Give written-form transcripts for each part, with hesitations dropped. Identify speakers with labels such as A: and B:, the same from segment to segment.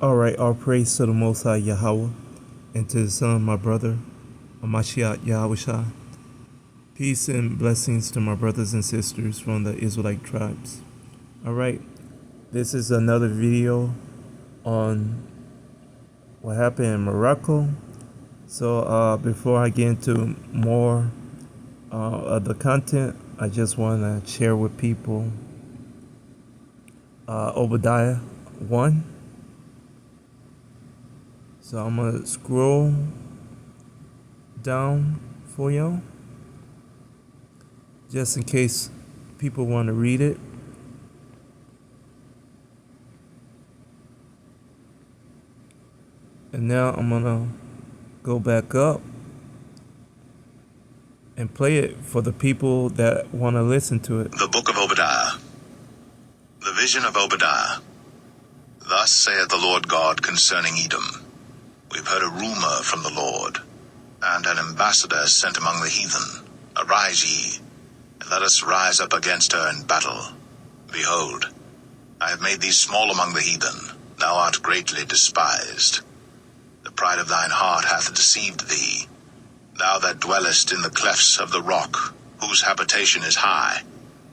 A: Alright, all praise to the Most High Yahweh, and to the Son, my brother, Mashiach Yahushua. Peace and blessings to my brothers and sisters from the Israelite tribes. Alright, this is another video on what happened in Morocco. So before I get into more of the content, I just want to share with people Obadiah 1. So I'm going to scroll down for y'all, just in case people want to read it. And now I'm going to go back up and play it for the people that want to listen to it.
B: The Book of Obadiah. The Vision of Obadiah. Thus saith the Lord God concerning Edom. We've heard a rumor from the Lord, and an ambassador sent among the heathen. Arise ye, and let us rise up against her in battle. Behold, I have made thee small among the heathen. Thou art greatly despised. The pride of thine heart hath deceived thee. Thou that dwellest in the clefts of the rock, whose habitation is high,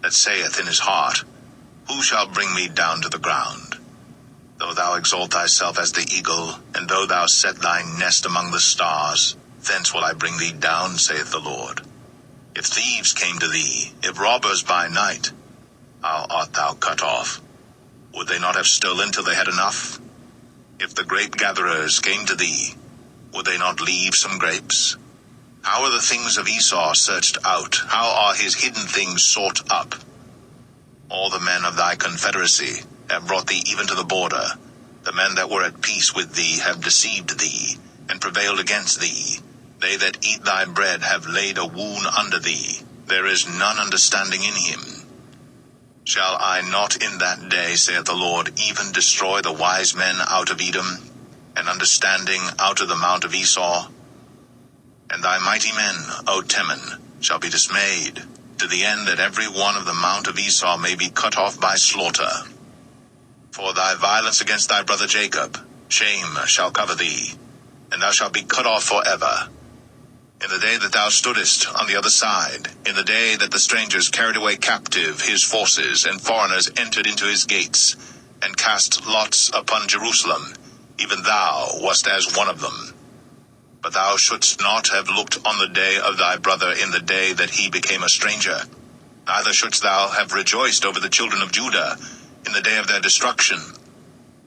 B: that saith in his heart, Who shall bring me down to the ground? Though thou exalt thyself as the eagle, and though thou set thy nest among the stars, thence will I bring thee down, saith the Lord. If thieves came to thee, if robbers by night, how art thou cut off? Would they not have stolen till they had enough? If the grape gatherers came to thee, would they not leave some grapes? How are the things of Esau searched out? How are his hidden things sought up? All the men of thy confederacy have brought thee even to the border. The men that were at peace with thee have deceived thee, and prevailed against thee. They that eat thy bread have laid a wound under thee. There is none understanding in him. Shall I not in that day, saith the Lord, even destroy the wise men out of Edom, and understanding out of the mount of Esau? And thy mighty men, O Teman, shall be dismayed, to the end that every one of the mount of Esau may be cut off by slaughter. For thy violence against thy brother Jacob, shame shall cover thee, and thou shalt be cut off forever. In the day that thou stoodest on the other side, in the day that the strangers carried away captive his forces, and foreigners entered into his gates, and cast lots upon Jerusalem, even thou wast as one of them. But thou shouldst not have looked on the day of thy brother in the day that he became a stranger. Neither shouldst thou have rejoiced over the children of Judah in the day of their destruction.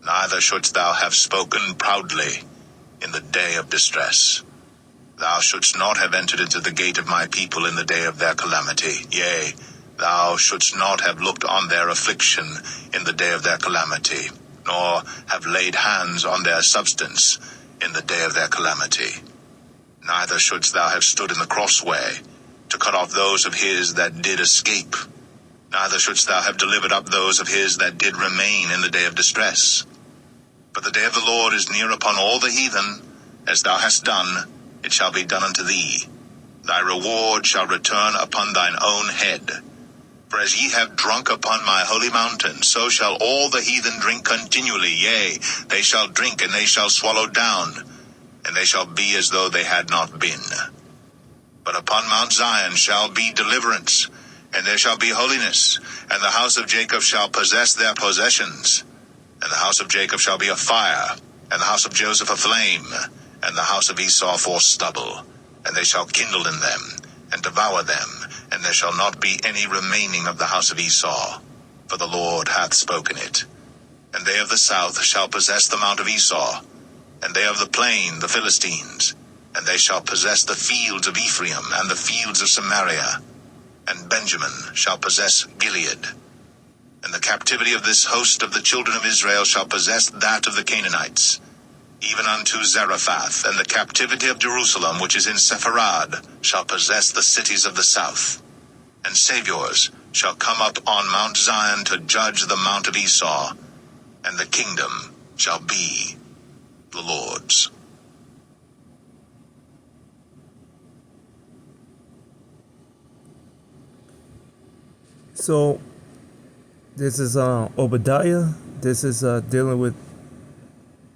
B: Neither shouldst thou have spoken proudly in the day of distress. Thou shouldst not have entered into the gate of my people in the day of their calamity. Yea, thou shouldst not have looked on their affliction in the day of their calamity, nor have laid hands on their substance in the day of their calamity. Neither shouldst thou have stood in the crossway to cut off those of his that did escape. Neither shouldst thou have delivered up those of his that did remain in the day of distress. For the day of the Lord is near upon all the heathen. As thou hast done, it shall be done unto thee. Thy reward shall return upon thine own head. For as ye have drunk upon my holy mountain, so shall all the heathen drink continually. Yea, they shall drink, and they shall swallow down, and they shall be as though they had not been. But upon Mount Zion shall be deliverance, and there shall be holiness, and the house of Jacob shall possess their possessions. And the house of Jacob shall be a fire, and the house of Joseph a flame, and the house of Esau for stubble. And they shall kindle in them, and devour them, and there shall not be any remaining of the house of Esau, for the Lord hath spoken it. And they of the south shall possess the mount of Esau, and they of the plain the Philistines, and they shall possess the fields of Ephraim, and the fields of Samaria, and Benjamin shall possess Gilead. And the captivity of this host of the children of Israel shall possess that of the Canaanites, even unto Zarephath, and the captivity of Jerusalem, which is in Sepharad, shall possess the cities of the south. And saviors shall come up on Mount Zion to judge the mount of Esau, and the kingdom shall be the Lord's.
A: So this is Obadiah. This is dealing with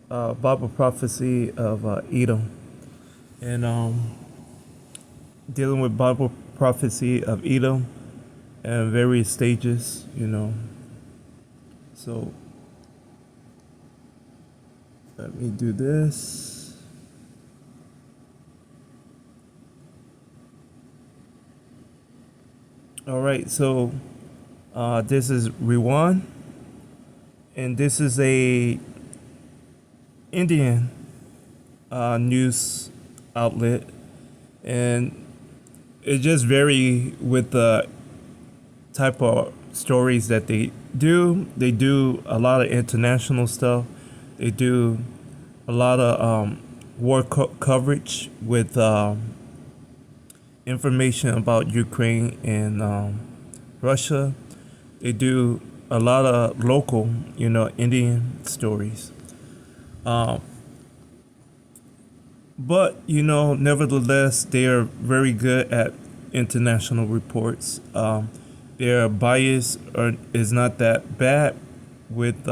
A: Bible prophecy of Edom, and dealing with Bible prophecy of Edom and various stages, So let me do this. All right, so this is Rewan, and this is a Indian news outlet, and it just vary with the type of stories that they do. They do a lot of international stuff. They do a lot of war coverage with information about Ukraine and Russia. They do a lot of local, Indian stories. But, nevertheless, they are very good at international reports. Their bias is not that bad with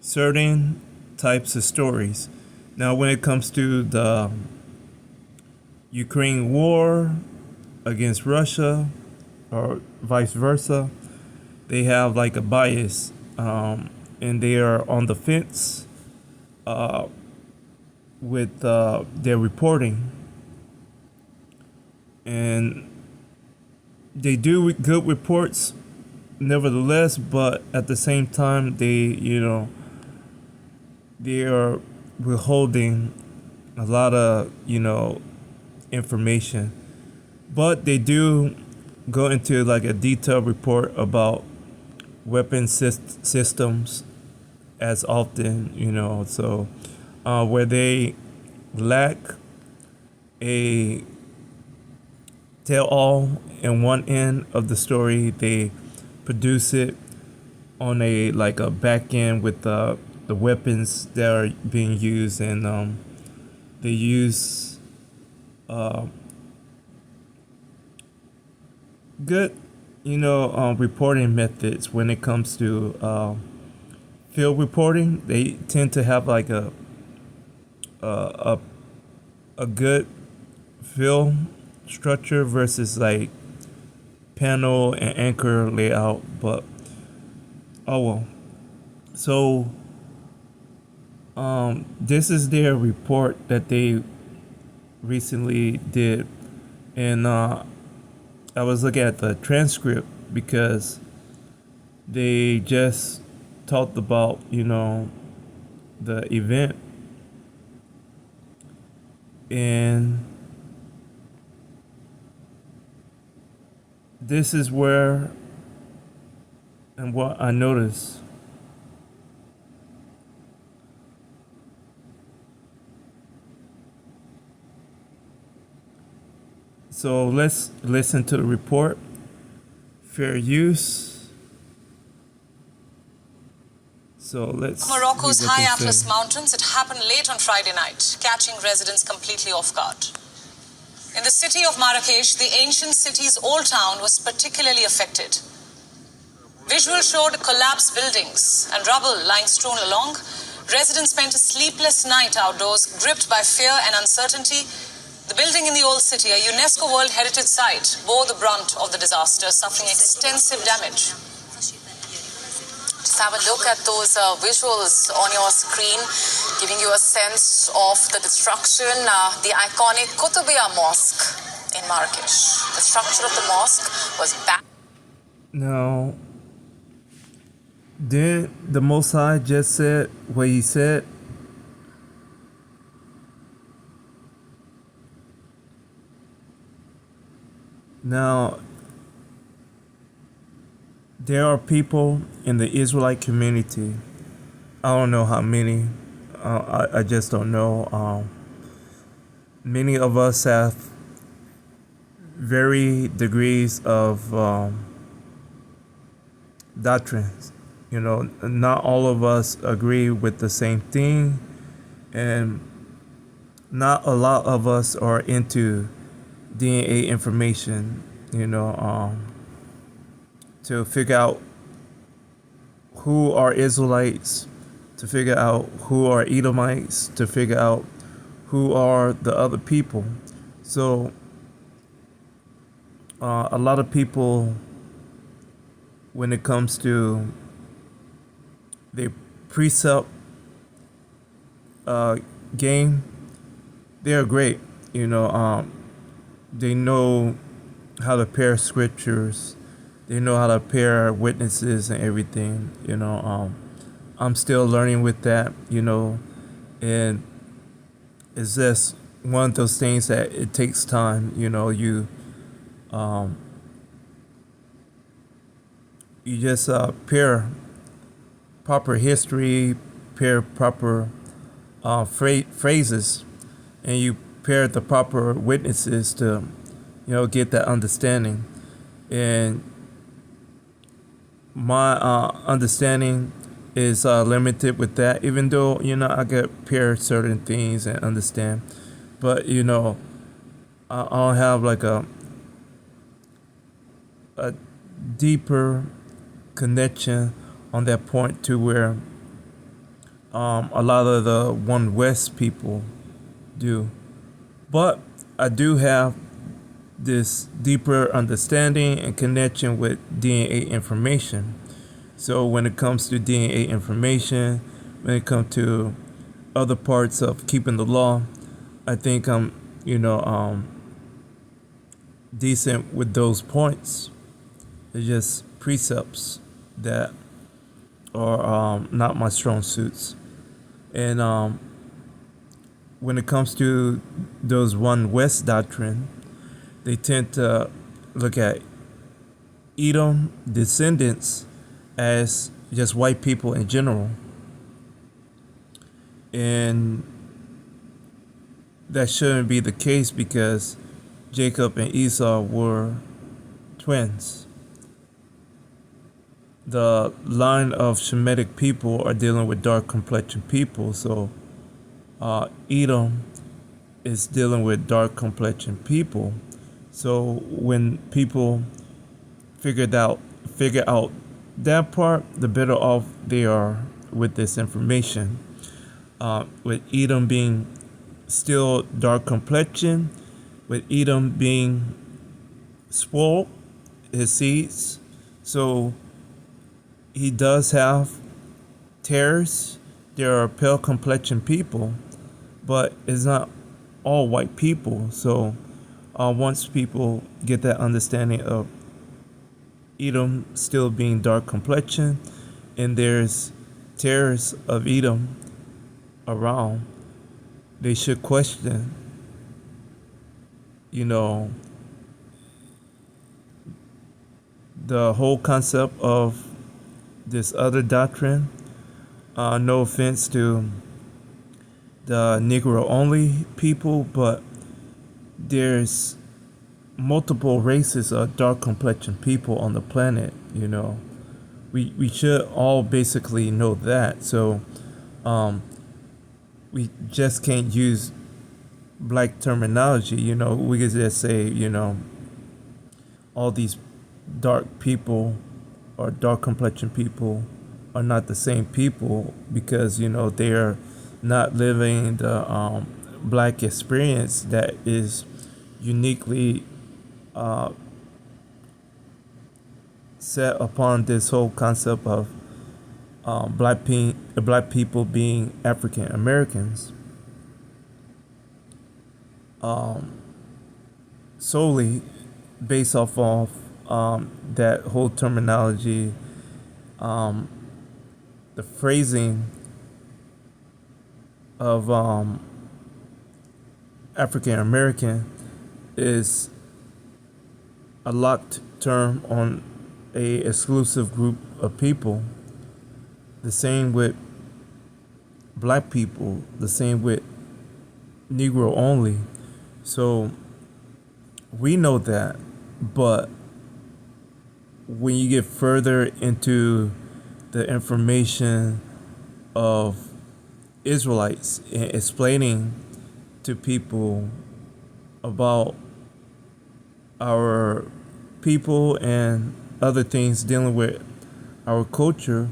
A: certain types of stories. Now, when it comes to the Ukraine war against Russia or vice versa, they have like a bias, and they are on the fence with their reporting. And they do good reports nevertheless, but at the same time they are withholding a lot of information. But they do go into like a detailed report about weapon systems as often, so where they lack a tell all in one end of the story, they produce it on a back end with the weapons that are being used, and they use good reporting methods when it comes to field reporting. They tend to have like a good field structure versus like panel and anchor layout. But oh well. So this is their report that they recently did, and I was looking at the transcript because they just talked about the event, and this is where and what I noticed. So let's listen to the report. Fair use. So let's
C: Morocco's high Atlas Mountains, it happened late on Friday night, catching residents completely off guard. In the city of Marrakesh, the ancient city's old town was particularly affected. Visuals showed collapsed buildings and rubble lying strewn along. Residents spent a sleepless night outdoors, gripped by fear and uncertainty. The building in the old city, a UNESCO World Heritage Site, bore the brunt of the disaster, suffering extensive damage. Just have a look at those visuals on your screen, giving you a sense of the destruction. The iconic Qutubiyya Mosque in Marrakesh. The structure of the mosque was back.
A: Now, did the Most High just said what he said? Now, there are people in the Israelite community. I don't know how many. I just don't know. Many of us have varying degrees of doctrines. Not all of us agree with the same thing, and not a lot of us are into DNA information, to figure out who are Israelites, to figure out who are Edomites, to figure out who are the other people. So a lot of people, when it comes to the precept game, they're great. They know how to pair scriptures. They know how to pair witnesses and everything. I'm still learning with that. And it's just one of those things that it takes time. You just pair proper history, pair proper phrases, and you pair the proper witnesses to, get that understanding. And my understanding is limited with that, even though, I get pair certain things and understand. But, I'll have like a deeper connection on that point to where a lot of the One West people do. But I do have this deeper understanding and connection with DNA information. So when it comes to DNA information, when it comes to other parts of keeping the law, I think I'm, decent with those points. It's just precepts that are not my strong suits. And when it comes to those One West doctrine, they tend to look at Edom descendants as just white people in general. And that shouldn't be the case, because Jacob and Esau were twins. The line of Shemitic people are dealing with dark complexioned people, so Edom is dealing with dark complexioned people. So when people figure out that part, the better off they are with this information. With Edom being still dark complexion, with Edom being spoiled, his seeds, so he does have tares. There are pale complexion people, but it's not all white people. So once people get that understanding of Edom still being dark complexion, and there's tares of Edom around, they should question, the whole concept of this other doctrine. No offense to the Negro only people, but there's multiple races of dark complexion people on the planet. We should all basically know that. So we just can't use black terminology. We could just say, all these dark people or dark complexion people are not the same people, because they're not living the black experience that is uniquely set upon this whole concept of black people being African Americans, solely based off of that whole terminology, the phrasing of African American is a locked term on a exclusive group of people. The same with black people, the same with Negro only. So we know that, but when you get further into the information of Israelites and explaining to people about our people and other things dealing with our culture,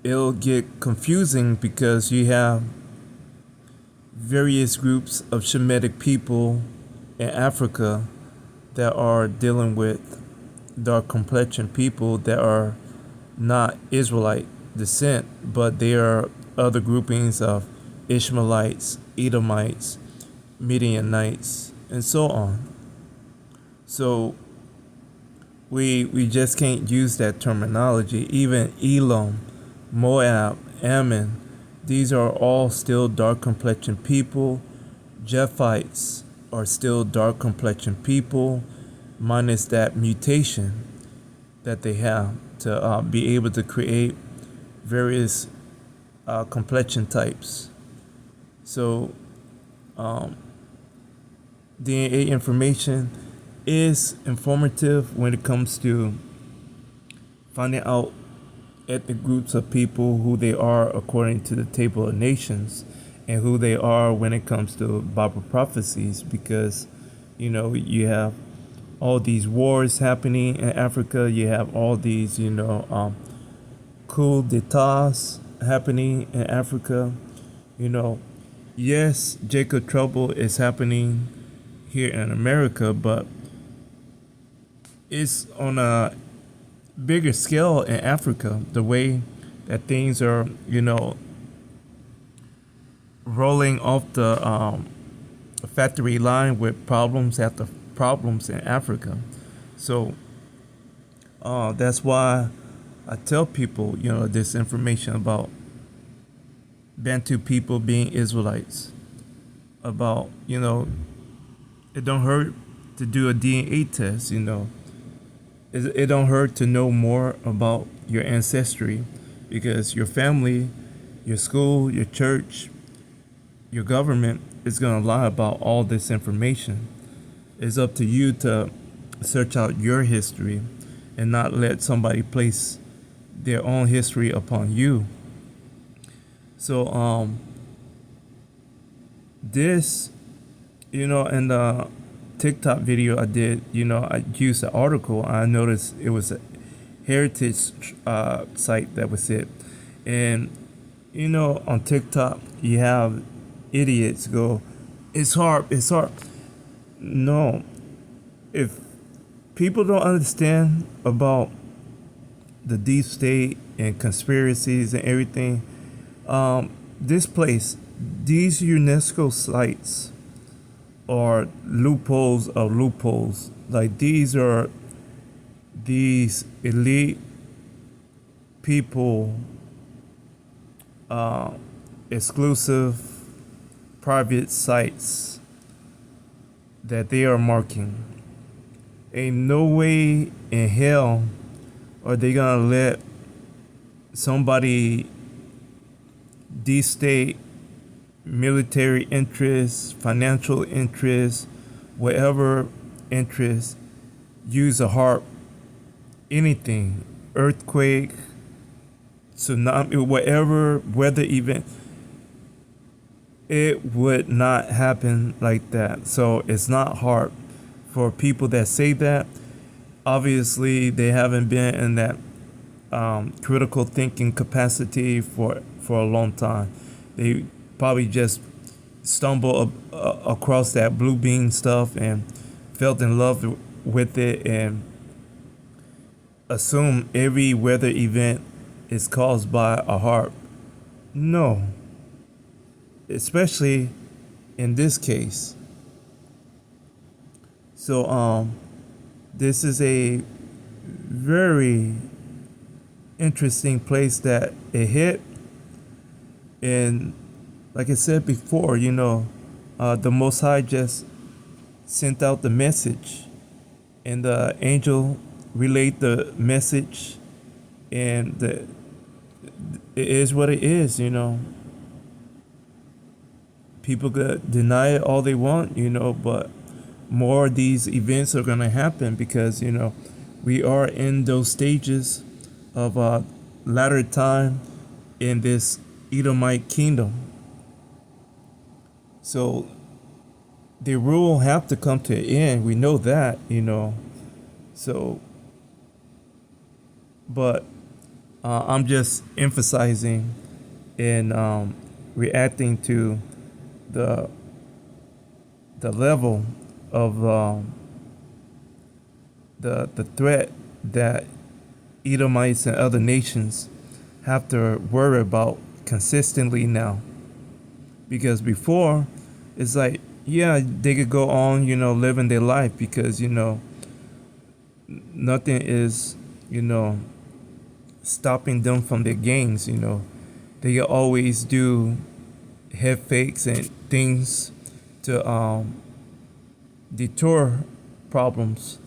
A: it'll get confusing because you have various groups of Shemitic people in Africa that are dealing with dark complexion people that are not Israelite descent, but they are other groupings of Ishmaelites, Edomites, Midianites, and so on. So we just can't use that terminology. Even Edom, Moab, Ammon, these are all still dark complexion people. Japhites are still dark complexion people, minus that mutation that they have to be able to create various complexion types. So DNA information is informative when it comes to finding out ethnic groups of people, who they are according to the Table of Nations, and who they are when it comes to Bible prophecies, because you have all these wars happening in Africa. You have all these coup d'etats happening in Africa. Yes, Jacob Trouble is happening here in America, but it's on a bigger scale in Africa. The way that things are, rolling off the factory line with problems after problems in Africa. So that's why I tell people, this information about Bantu people being Israelites, about, it don't hurt to do a DNA test, It don't hurt to know more about your ancestry, because your family, your school, your church, your government is going to lie about all this information. It's up to you to search out your history and not let somebody place their own history upon you. So this, in the TikTok video I did, I used an article. I noticed it was a heritage site that was it. And, on TikTok, you have idiots go, it's hard. No. If people don't understand about the deep state and conspiracies and everything, this place, these UNESCO sites are loopholes of loopholes. Like, these are these elite people, exclusive private sites that they are marking. Ain't no way in hell are they gonna let somebody de-state military interests, financial interests, whatever interests, use a harp, anything, earthquake, tsunami, whatever weather event, it would not happen like that. So it's not hard for people that say that. Obviously, they haven't been in that critical thinking capacity for a long time. They probably just stumbled across that blue beam stuff and fell in love with it and assume every weather event is caused by a harp. No. Especially in this case. So this is a very interesting place that it hit. And like I said before, the Most High just sent out the message, and the angel relayed the message, and it is what it is. People could deny it all they want, but more of these events are going to happen because, we are in those stages of latter time in this Edomite kingdom. So the rule have to come to an end. We know that, So, but I'm just emphasizing and reacting to the level of the threat that Edomites and other nations have to worry about consistently now. Because before, it's like, yeah, they could go on, living their life because, nothing is, stopping them from their gains. They can always do head fakes and things to deter problems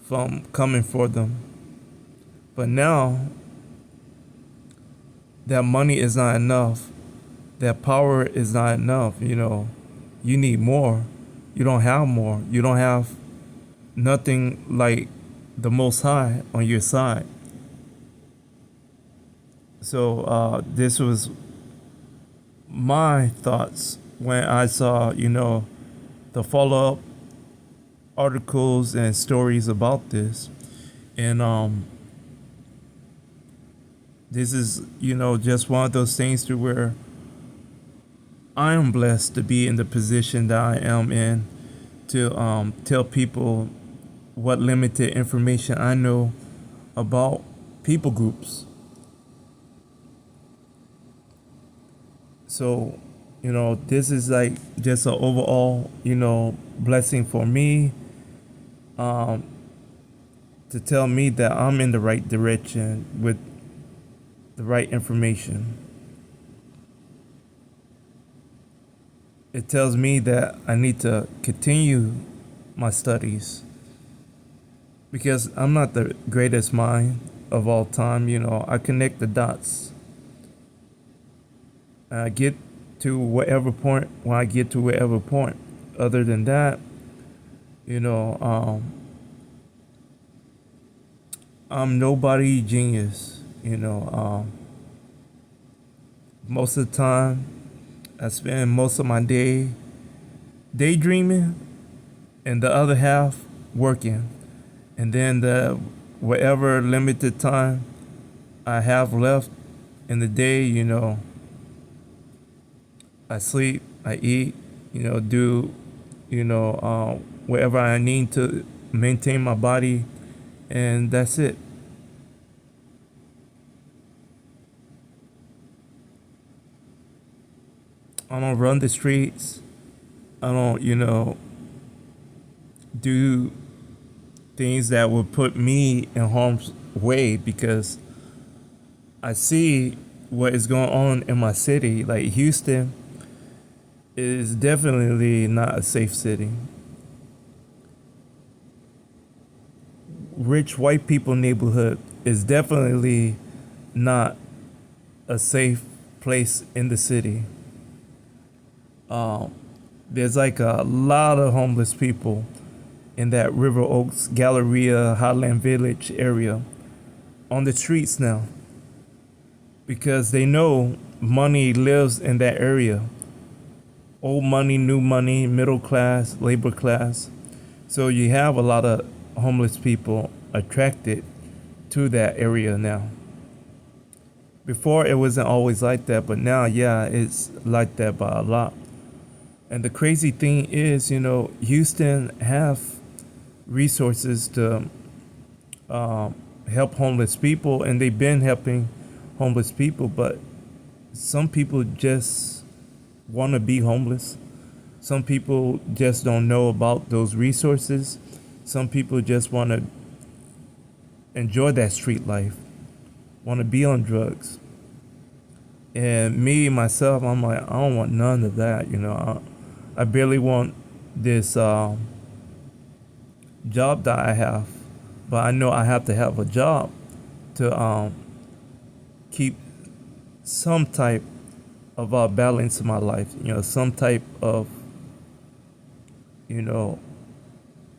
A: from coming for them. But now that money is not enough, that power is not enough, you need more. You don't have more. You don't have nothing like the Most High on your side. So this was my thoughts when I saw, the follow-up articles and stories about this. And this is, just one of those things to where I am blessed to be in the position that I am in to tell people what limited information I know about people groups. So, this is like just an overall, blessing for me, to tell me that I'm in the right direction with the right information. It tells me that I need to continue my studies because I'm not the greatest mind of all time. I connect the dots. I get to whatever point when I get to whatever point. Other than that, I'm nobody genius. Most of the time, I spend most of my day daydreaming and the other half working. And then the whatever limited time I have left in the day, I sleep, I eat, do, whatever I need to maintain my body, and that's it. I don't run the streets. I don't, do things that would put me in harm's way because I see what is going on in my city. Like Houston is definitely not a safe city. Rich white people neighborhood is definitely not a safe place in the city. There's like a lot of homeless people in that River Oaks, Galleria, Highland Village area on the streets now because they know money lives in that area. Old money, new money, middle class, labor class. So you have a lot of homeless people attracted to that area now. Before it wasn't always like that, but now, yeah, it's like that by a lot. And the crazy thing is, Houston have resources to help homeless people, and they've been helping homeless people, but some people just want to be homeless. Some people just don't know about those resources. Some people just want to enjoy that street life, want to be on drugs. And me, myself, I'm like, I don't want none of that, I barely want this job that I have, but I know I have to have a job to keep some type of balance in my life, some type of,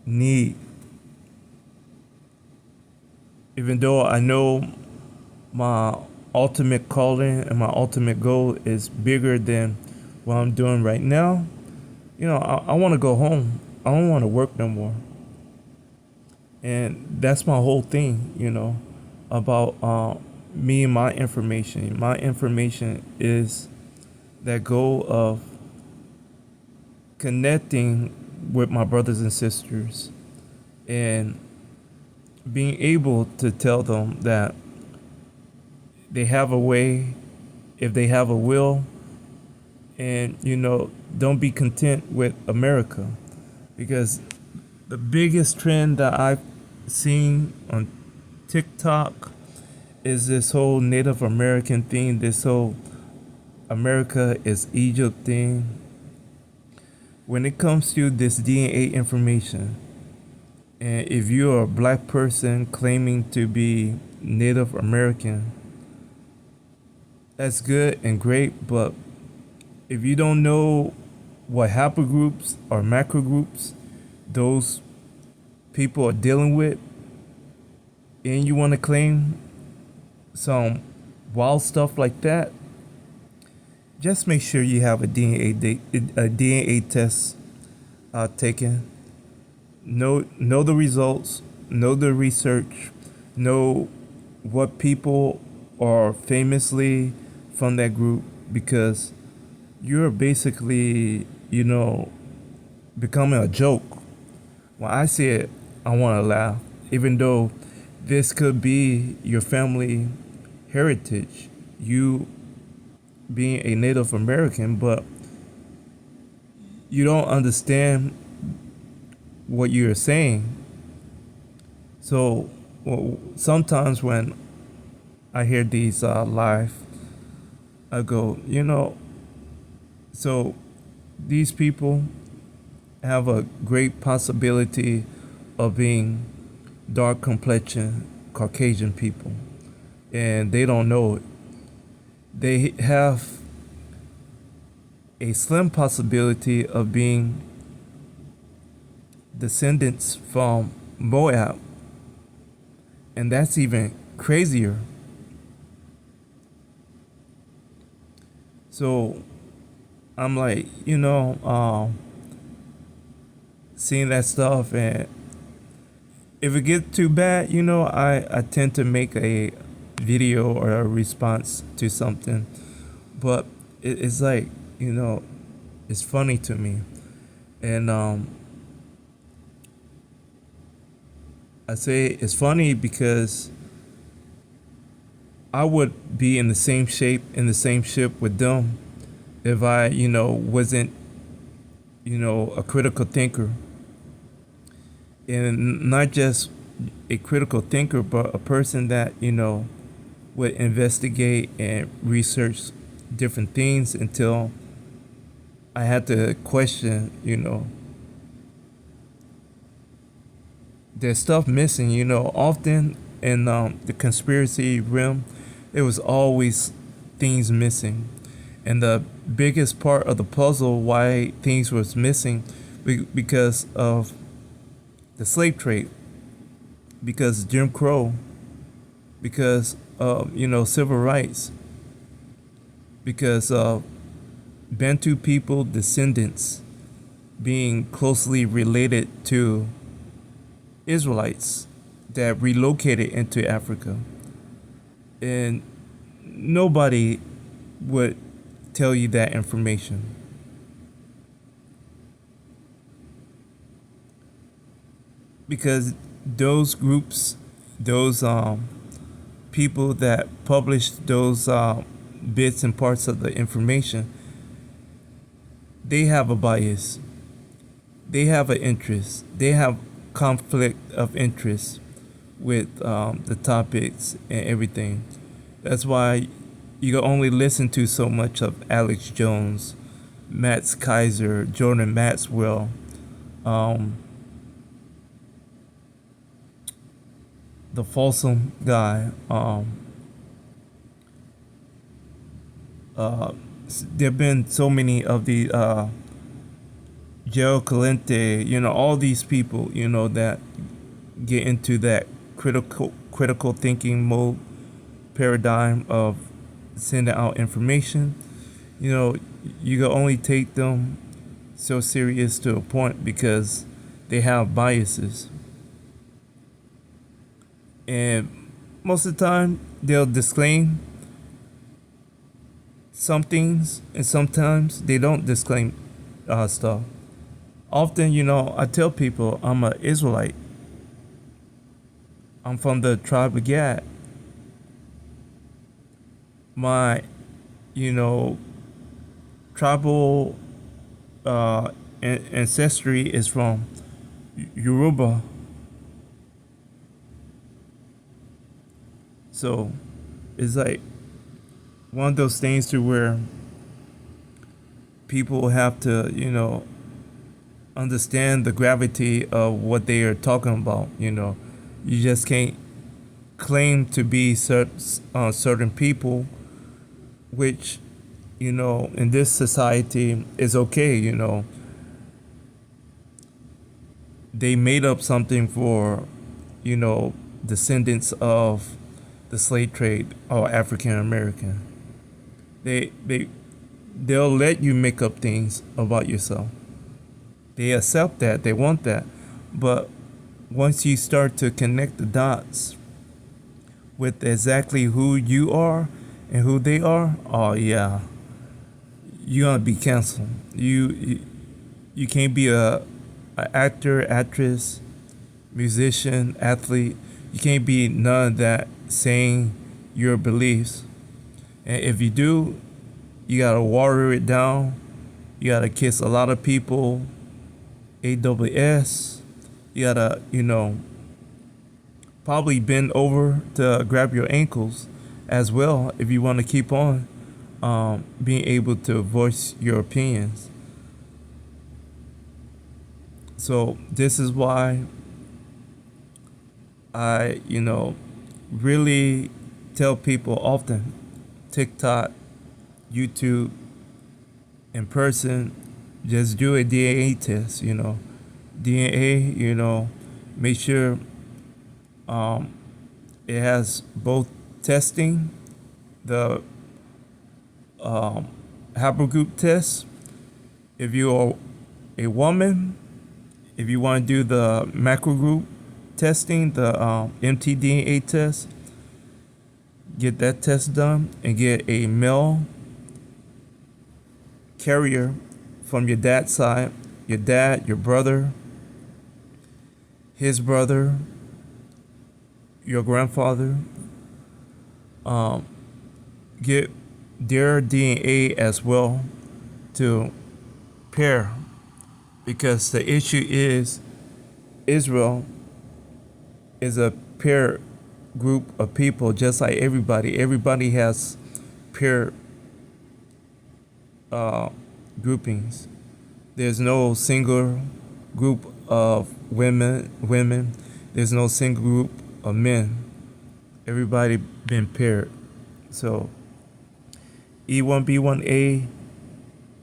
A: need. Even though I know my ultimate calling and my ultimate goal is bigger than what I'm doing right now, I want to go home. I don't want to work no more. And that's my whole thing, about me and my information. My information is that goal of connecting with my brothers and sisters and being able to tell them that they have a way, if they have a will, and don't be content with America, because the biggest trend that I've seen on TikTok is this whole Native American thing, this whole America is Egypt thing. When it comes to this DNA information, and if you're a black person claiming to be Native American, that's good and great, but if you don't know what haplogroups or macrogroups those people are dealing with, and you want to claim some wild stuff like that, just make sure you have a DNA test taken. Know the results, know the research, know what people are famously from that group, because you're basically, becoming a joke. When I say it, I want to laugh, even though this could be your family heritage, you being a Native American, but you don't understand what you're saying. So sometimes when I hear these live, I go, so these people have a great possibility of being dark complexion Caucasian people, and they don't know it. They have a slim possibility of being descendants from Moab, and that's even crazier. So I'm like, seeing that stuff, and if it gets too bad, I tend to make a video or a response to something, but it's like, it's funny to me. And I say it's funny because I would be in the same shape, in the same ship with them if I, wasn't, a critical thinker. And not just a critical thinker, but a person that, would investigate and research different things until I had to question, there's stuff missing, often in the conspiracy realm, there was always things missing. And the biggest part of the puzzle why things was missing because of the slave trade, because Jim Crow, because of, civil rights, because of Bantu people descendants being closely related to Israelites that relocated into Africa. And nobody would tell you that information. Because those groups, those people that publish those bits and parts of the information, they have a bias. They have an interest. They have conflict of interest with the topics and everything. That's why you can only listen to so much of Alex Jones, Matt Kaiser, Jordan Maxwell, the Folsom guy. There have been so many of the Joe Calente, all these people, that get into that critical thinking mode paradigm of sending out information. You can only take them so serious to a point because they have biases. And most of the time, they'll disclaim some things, and sometimes they don't disclaim stuff. Often, I tell people I'm an Israelite. I'm from the tribe of Gad. My, tribal ancestry is from Yoruba. So it's like one of those things to where people have to, understand the gravity of what they are talking about. You just can't claim to be certain people, which, in this society is okay. They made up something for, descendants of the slave trade or African American. They'll let you make up things about yourself. They accept that, they want that. But once you start to connect the dots with exactly who you are and who they are, oh yeah, you're gonna be canceled. You can't be a actor, actress, musician, athlete. You can't be none of that saying your beliefs. And if you do, you gotta water it down. You gotta kiss a lot of people, AWS. You gotta, probably bend over to grab your ankles as well if you want to keep on being able to voice your opinions. So this is why I, really tell people often, TikTok, YouTube, in person, just do a DNA test, DNA, make sure it has both testing, the haplogroup test. If you're a woman, if you want to do the macrogroup testing, the mtDNA test, get that test done and get a male carrier from your dad's side, your dad, your brother, his brother, your grandfather. Get their DNA as well to pair, because the issue is Israel is a pair group of people, just like everybody. Everybody has pair groupings. There's no single group of women. There's no single group of men. Everybody been paired. So E1B1A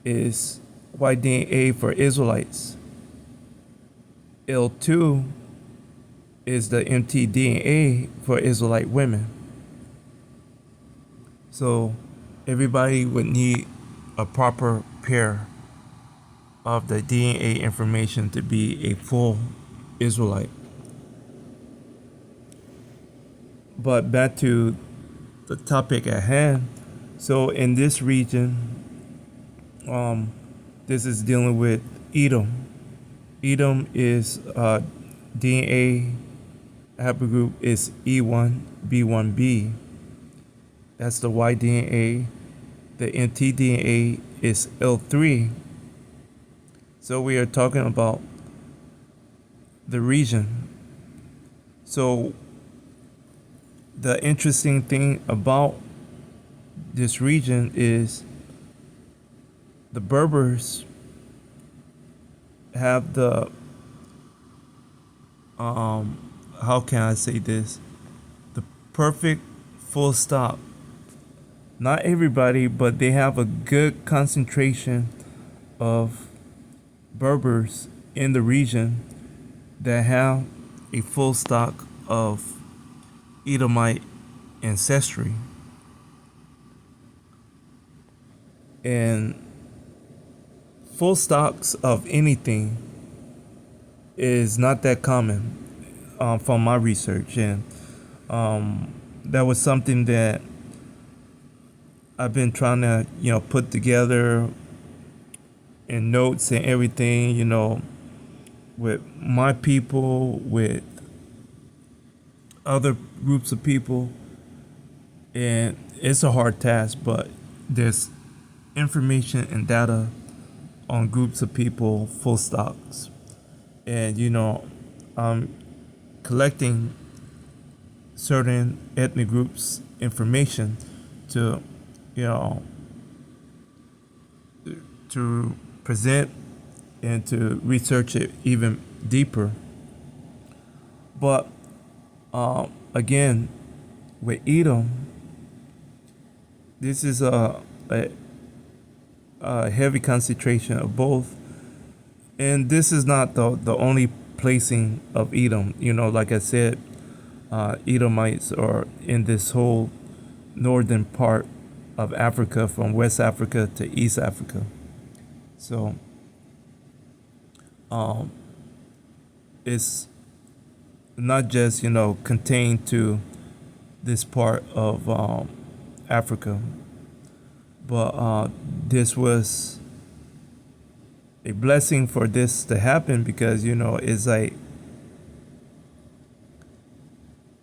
A: is white DNA for Israelites. L2 is the mtDNA for Israelite women. So everybody would need a proper pair of the DNA information to be a full Israelite. But back to the topic at hand. So in this region, this is dealing with Edom. Edom is DNA haplogroup is E1B1B. That's the Y DNA. The mtDNA is L3. So we are talking about the region. So the interesting thing about this region is the Berbers have the how can I say this? The perfect full stop. Not everybody, but they have a good concentration of Berbers in the region that have a full stock of Edomite ancestry. And full stocks of anything is not that common from my research. And that was something that I've been trying to, put together in notes and everything, with my people, with other groups of people. And it's a hard task, but there's information and data on groups of people, full stocks. And, I'm collecting certain ethnic groups information to, to present and to research it even deeper. But again, with Edom, this is a heavy concentration of both. And this is not the only placing of Edom. Like I said, Edomites are in this whole northern part of Africa, from West Africa to East Africa. So it's not just, contained to this part of Africa, but this was a blessing for this to happen, because it's like,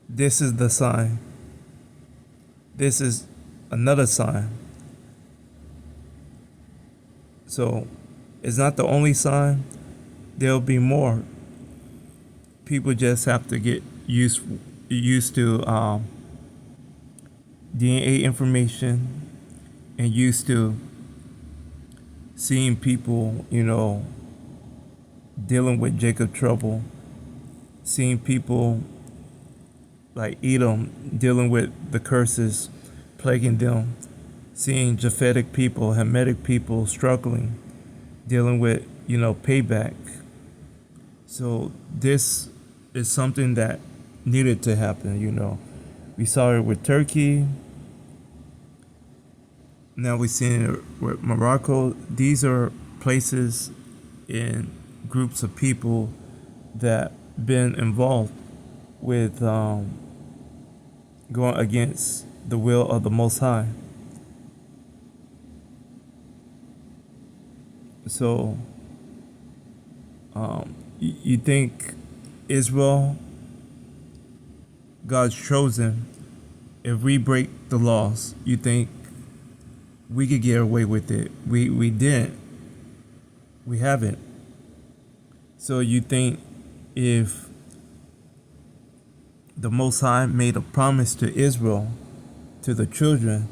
A: this is the sign, this is another sign. So it's not the only sign, there'll be more. People just have to get used to DNA information, and used to seeing people, dealing with Jacob trouble, seeing people like Edom dealing with the curses plaguing them, seeing Japhetic people, Hamitic people struggling, dealing with, payback. So this is something that needed to happen. We saw it with Turkey. Now we're seeing it with Morocco. These are places and groups of people that been involved with going against the will of the Most High. So you think Israel, God's chosen, if we break the laws, you think we could get away with it? We didn't. We haven't. So you think if the Most High made a promise to Israel, to the children,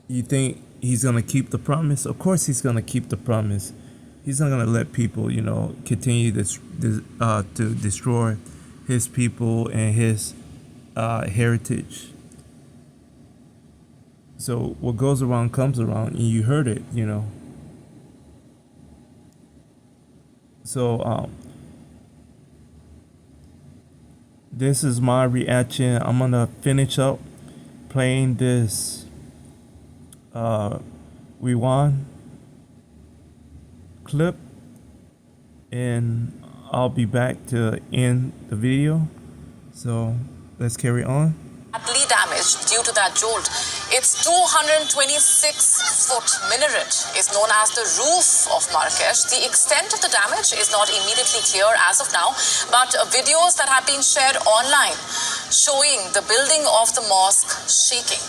A: you think he's going to keep the promise? Of course he's going to keep the promise. He's not going to let people, continue to destroy his people and his heritage. So what goes around comes around, and you heard it, So this is my reaction. I'm going to finish up playing this rewind clip, and I'll be back to end the video. So let's carry on.
C: Badly damaged due to that jolt. Its 226-foot minaret is known as the roof of Marrakesh. The extent of the damage is not immediately clear as of now, but videos that have been shared online showing the building of the mosque shaking.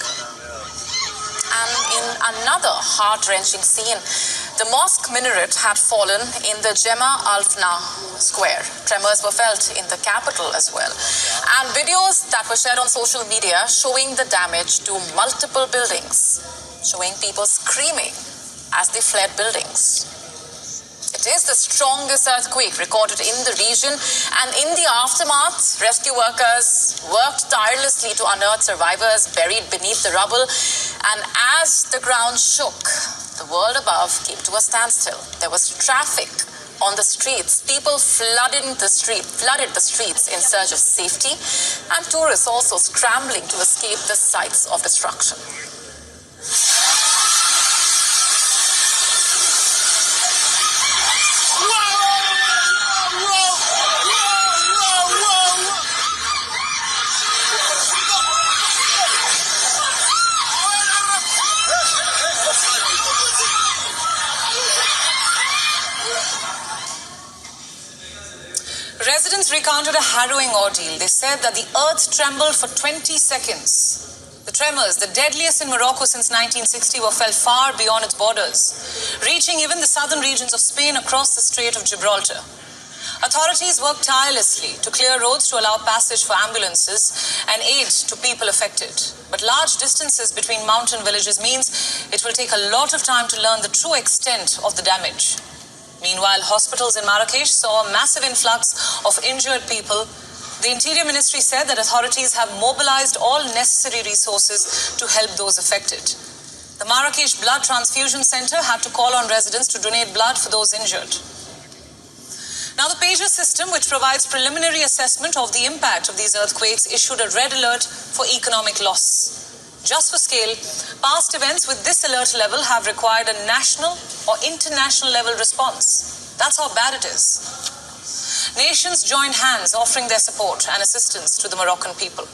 C: And in another heart-wrenching scene, the mosque minaret had fallen in the Gemma Alfna Square. Tremors were felt in the capital as well. And videos that were shared on social media showing the damage to multiple buildings, showing people screaming as they fled buildings. It is the strongest earthquake recorded in the region, and in the aftermath, rescue workers worked tirelessly to unearth survivors buried beneath the rubble. And as the ground shook, the world above came to a standstill. There was traffic on the streets. People flooded the streets in search of safety, and tourists also scrambling to escape the sites of destruction. Residents recounted a harrowing ordeal. They said that the earth trembled for 20 seconds. The tremors, the deadliest in Morocco since 1960, were felt far beyond its borders, reaching even the southern regions of Spain across the Strait of Gibraltar. Authorities worked tirelessly to clear roads to allow passage for ambulances and aid to people affected. But large distances between mountain villages means it will take a lot of time to learn the true extent of the damage. Meanwhile, hospitals in Marrakesh saw a massive influx of injured people. The Interior Ministry said that authorities have mobilized all necessary resources to help those affected. The Marrakesh Blood Transfusion Center had to call on residents to donate blood for those injured. Now, the pager system, which provides preliminary assessment of the impact of these earthquakes, issued a red alert for economic loss. Just for scale, past events with this alert level have required a national or international level response. That's how bad it is. Nations joined hands, offering their support and assistance to the Moroccan people.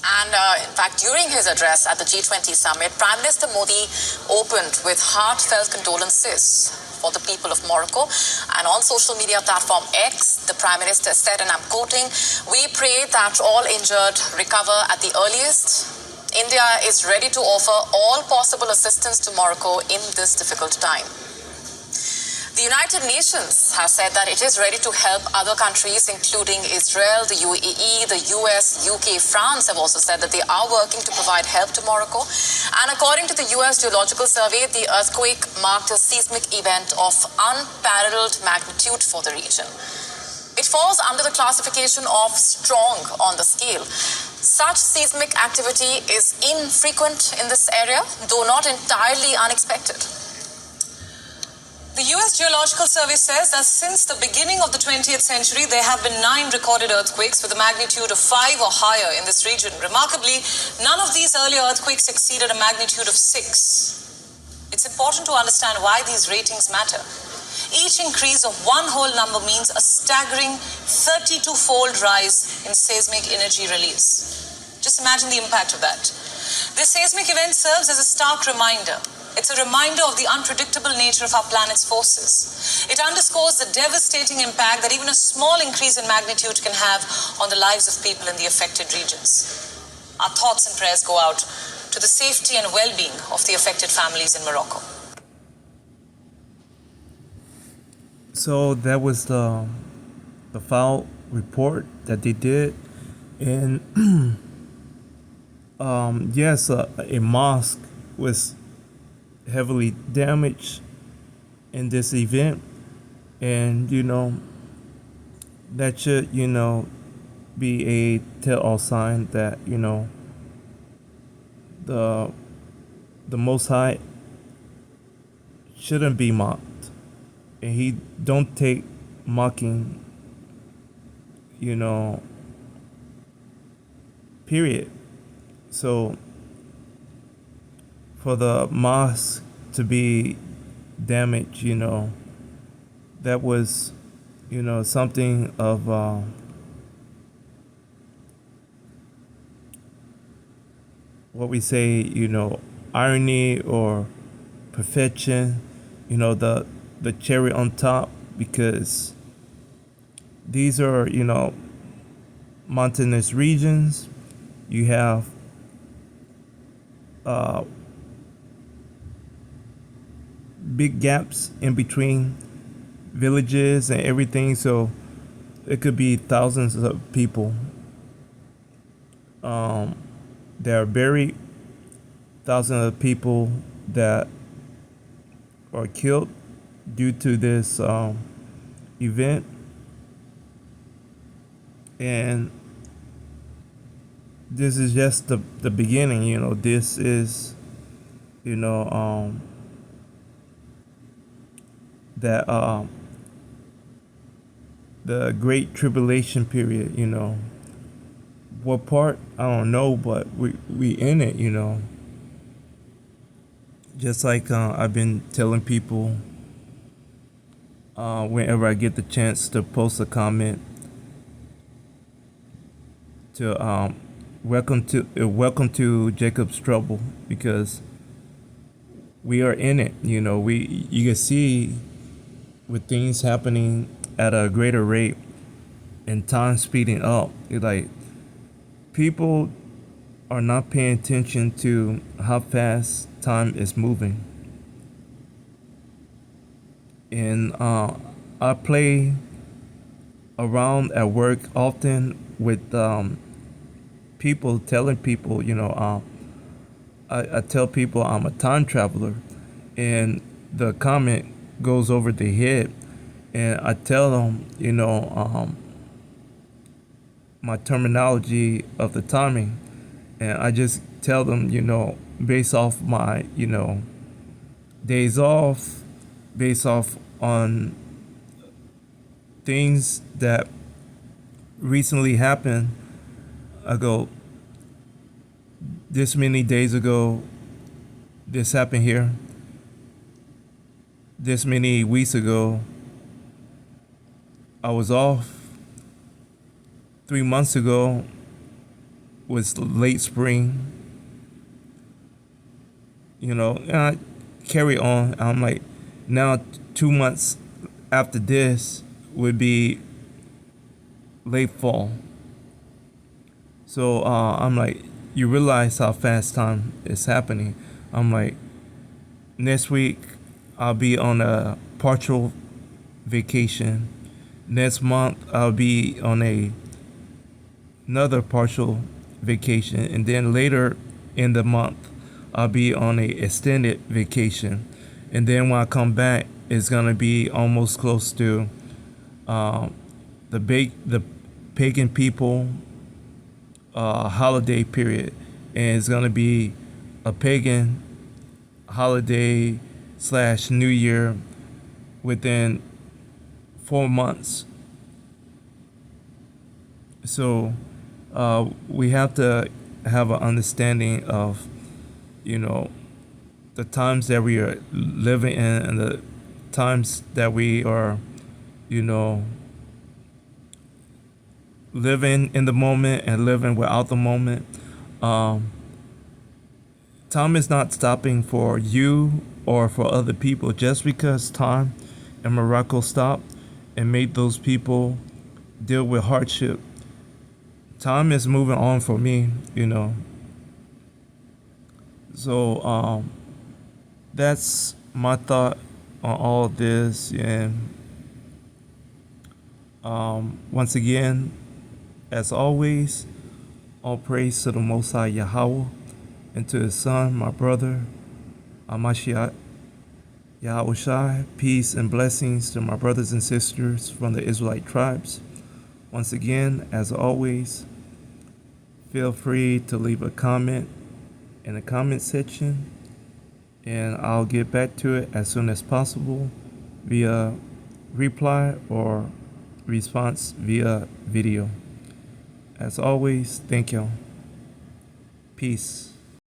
D: And in fact, during his address at the G20 summit, Prime Minister Modi opened with heartfelt condolences for the people of Morocco. And on social media platform X, the Prime Minister said, and I'm quoting, "We pray that all injured recover at the earliest. India is ready to offer all possible assistance to Morocco in this difficult time." The United Nations has said that it is ready to help other countries, including Israel, the UAE, the US, UK, France have also said that they are working to provide help to Morocco. And according to the US Geological Survey, the earthquake marked a seismic event of unparalleled magnitude for the region. It falls under the classification of strong on the scale. Such seismic activity is infrequent in this area, though not entirely unexpected.
C: The US Geological Survey says that since the beginning of the 20th century, there have been 9 recorded earthquakes with a magnitude of 5 or higher in this region. Remarkably, none of these earlier earthquakes exceeded a magnitude of 6. It's important to understand why these ratings matter. Each increase of one whole number means a staggering 32-fold rise in seismic energy release. Just imagine the impact of that. This seismic event serves as a stark reminder. It's a reminder of the unpredictable nature of our planet's forces. It underscores the devastating impact that even a small increase in magnitude can have on the lives of people in the affected regions. Our thoughts and prayers go out to the safety and well-being of the affected families in Morocco.
A: So that was the file report that they did, and yes, a mosque was heavily damaged in this event, and that should be a tell-all sign that the Most High shouldn't be mocked, and he don't take mocking period. So for the mosque to be damaged, that was, something of what we say, irony or perfection, the cherry on top, because these are, mountainous regions. You have big gaps in between villages and everything, so it could be thousands of people that are buried, thousands of people that are killed due to this event. And this is just the beginning. This is that the Great Tribulation period. What part I don't know, but we in it. Just like I've been telling people, whenever I get the chance to post a comment, to welcome to Jacob's Trouble, because we are in it. You can see with things happening at a greater rate and time speeding up. It's like people are not paying attention to how fast time is moving. And I play around at work often with people telling people, I tell people I'm a time traveler, and the comment goes over their head, and I tell them, my terminology of the timing, and I just tell them, based off my, days off, based off on things that recently happened. I go, this many days ago, this happened here. This many weeks ago, I was off. 3 months ago was late spring. And I carry on. I'm like, now 2 months after this would be late fall. So I'm like, you realize how fast time is happening. I'm like, next week I'll be on a partial vacation. Next month I'll be on another partial vacation, and then later in the month I'll be on a extended vacation, and then when I come back it's gonna be almost close to the pagan people holiday period, and it's gonna be a pagan holiday / New Year within 4 months. So we have to have an understanding of, the times that we are living in and the times that we are, living in the moment and living without the moment. Time is not stopping for you or for other people. Just because time and Morocco stopped and made those people deal with hardship, time is moving on for me, So that's my thought on all of this. And once again, as always, all praise to the Most High Yahweh and to His Son, my brother, Amashiach Yahweh Shai. Peace and blessings to my brothers and sisters from the Israelite tribes. Once again, as always, feel free to leave a comment in the comment section, and I'll get back to it as soon as possible via reply or response via video. As always, thank y'all. Peace.